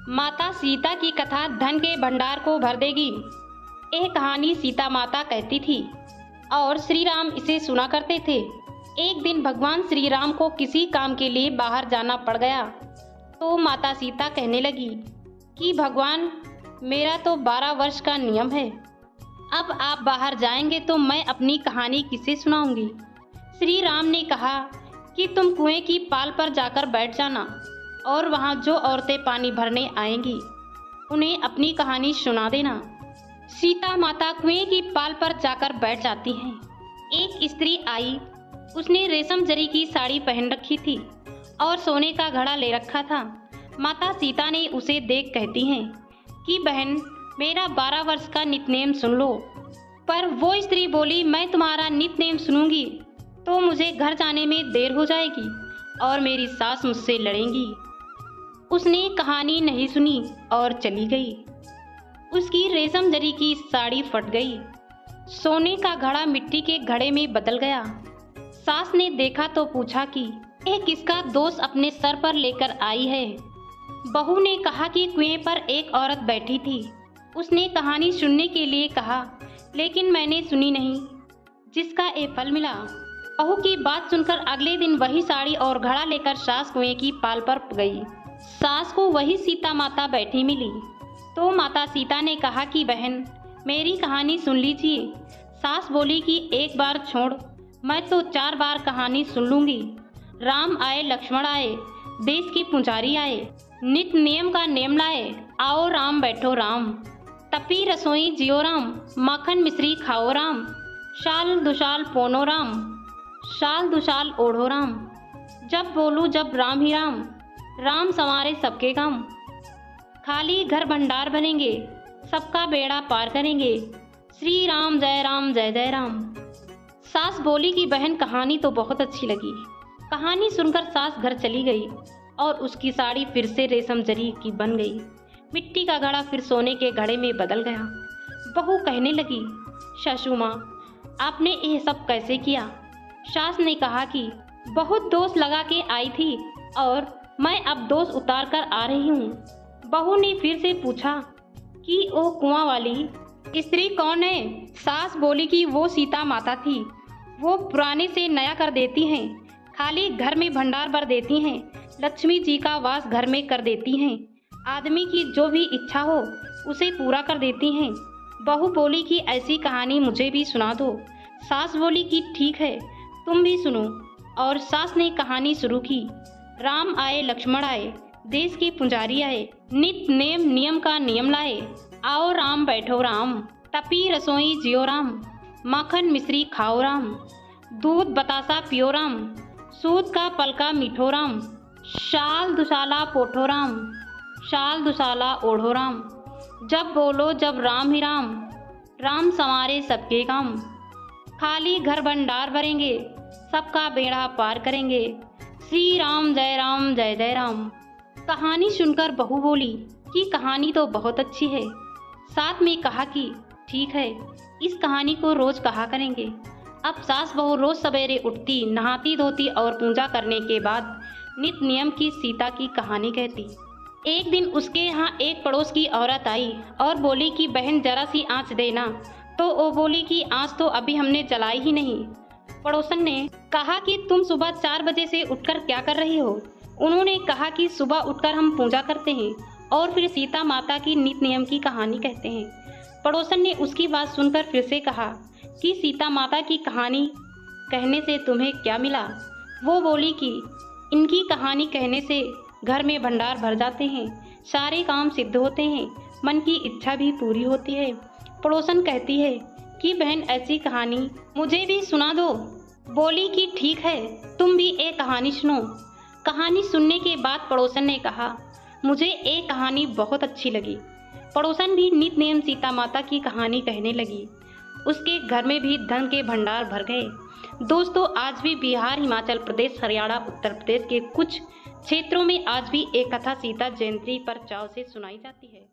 माता सीता की कथा धन के भंडार को भर देगी। यह कहानी सीता माता कहती थी और श्री राम इसे सुना करते थे। एक दिन भगवान श्री राम को किसी काम के लिए बाहर जाना पड़ गया तो माता सीता कहने लगी कि भगवान, मेरा तो 12 वर्ष का नियम है, अब आप बाहर जाएंगे तो मैं अपनी कहानी किसे सुनाऊंगी। श्री राम ने कहा कि तुम कुएं की पाल पर जाकर बैठ जाना और वहाँ जो औरतें पानी भरने आएंगी उन्हें अपनी कहानी सुना देना। सीता माता कुएं की पाल पर जाकर बैठ जाती हैं। एक स्त्री आई, उसने रेशम जरी की साड़ी पहन रखी थी और सोने का घड़ा ले रखा था। माता सीता ने उसे देख कहती हैं कि बहन, मेरा 12 वर्ष का नित्यनेम सुन लो। पर वो स्त्री बोली, मैं तुम्हारा नित्यनेम सुनूंगी तो मुझे घर जाने में देर हो जाएगी और मेरी सास मुझसे लड़ेंगी। उसने कहानी नहीं सुनी और चली गई। उसकी रेशम जरी की साड़ी फट गई, सोने का घड़ा मिट्टी के घड़े में बदल गया। सास ने देखा तो पूछा कि यह किसका दोष अपने सर पर लेकर आई है। बहू ने कहा कि कुएं पर एक औरत बैठी थी, उसने कहानी सुनने के लिए कहा, लेकिन मैंने सुनी नहीं, जिसका ये फल मिला। बहू की बात सुनकर अगले दिन वही साड़ी और घड़ा लेकर सास कुएं की पाल पर गई। सास को वही सीता माता बैठी मिली तो माता सीता ने कहा कि बहन, मेरी कहानी सुन लीजिए। सास बोली कि एक बार छोड़, मैं तो 4 बार कहानी सुन लूंगी। राम आए, लक्ष्मण आए, देश के पुजारी आए, नित्य नियम का नेम लाए, आओ राम बैठो राम, तपी रसोई जियो राम, माखन मिश्री खाओ राम, शाल दुशाल पोनो राम, शाल दुशाल ओढ़ो राम, जब बोलूं जब राम ही राम, राम संवारे सबके काम, खाली घर भंडार भरेंगे, सबका बेड़ा पार करेंगे, श्री राम जय जय राम। सास बोली कि बहन, कहानी तो बहुत अच्छी लगी। कहानी सुनकर सास घर चली गई और उसकी साड़ी फिर से रेशम जरी की बन गई, मिट्टी का घड़ा फिर सोने के घड़े में बदल गया। बहू कहने लगी, सासू माँ, आपने यह सब कैसे किया। सास ने कहा कि बहुत दोष लगा के आई थी और मैं अब दोष उतार कर आ रही हूँ। बहू ने फिर से पूछा कि वो कुआं वाली स्त्री कौन है। सास बोली कि वो सीता माता थी, वो पुराने से नया कर देती हैं, खाली घर में भंडार भर देती हैं, लक्ष्मी जी का वास घर में कर देती हैं, आदमी की जो भी इच्छा हो उसे पूरा कर देती हैं। बहू बोली कि ऐसी कहानी मुझे भी सुना दो। सास बोली कि ठीक है, तुम भी सुनो। और सास ने कहानी शुरू की। राम आए, लक्ष्मण आए, देश के पुजारी आए, नित्य नेम नियम का नियम लाए, आओ राम बैठो राम, तपी रसोई जियो राम, माखन मिश्री खाओ राम, दूध बतासा पियो राम, सूद का पलका मीठो राम, शाल दुशाला पोठो राम, शाल दुशाला ओढ़ो राम, जब बोलो जब राम ही राम, राम संवारे सबके काम, खाली घर भंडार भरेंगे, सबका बेड़ा पार करेंगे, श्री राम जय जय राम। कहानी सुनकर बहू बोली कि कहानी तो बहुत अच्छी है। साथ में कहा कि ठीक है, इस कहानी को रोज कहा करेंगे। अब सास बहू रोज सवेरे उठती, नहाती धोती और पूजा करने के बाद नित्य नियम की सीता की कहानी कहती। एक दिन उसके यहाँ एक पड़ोस की औरत आई और बोली कि बहन, जरा सी आँच देना। तो वो बोली कि आँच तो अभी हमने जलाई ही नहीं। पड़ोसन ने कहा कि तुम सुबह 4 बजे से उठकर क्या कर रही हो। उन्होंने कहा कि सुबह उठकर हम पूजा करते हैं और फिर सीता माता की नित्य नियम की कहानी कहते हैं। पड़ोसन ने उसकी बात सुनकर फिर से कहा कि सीता माता की कहानी कहने से तुम्हें क्या मिला। वो बोली कि इनकी कहानी कहने से घर में भंडार भर जाते हैं, सारे काम सिद्ध होते हैं, मन की इच्छा भी पूरी होती है। पड़ोसन कहती है कि बहन, ऐसी कहानी मुझे भी सुना दो। बोली कि ठीक है, तुम भी एक कहानी सुनो। कहानी सुनने के बाद पड़ोसन ने कहा, मुझे एक कहानी बहुत अच्छी लगी। पड़ोसन भी नित्य नेम सीता माता की कहानी कहने लगी। उसके घर में भी धन के भंडार भर गए। दोस्तों, आज भी बिहार, हिमाचल प्रदेश, हरियाणा, उत्तर प्रदेश के कुछ क्षेत्रों में आज भी एक कथा सीता जयंती पर चाव से सुनाई जाती है।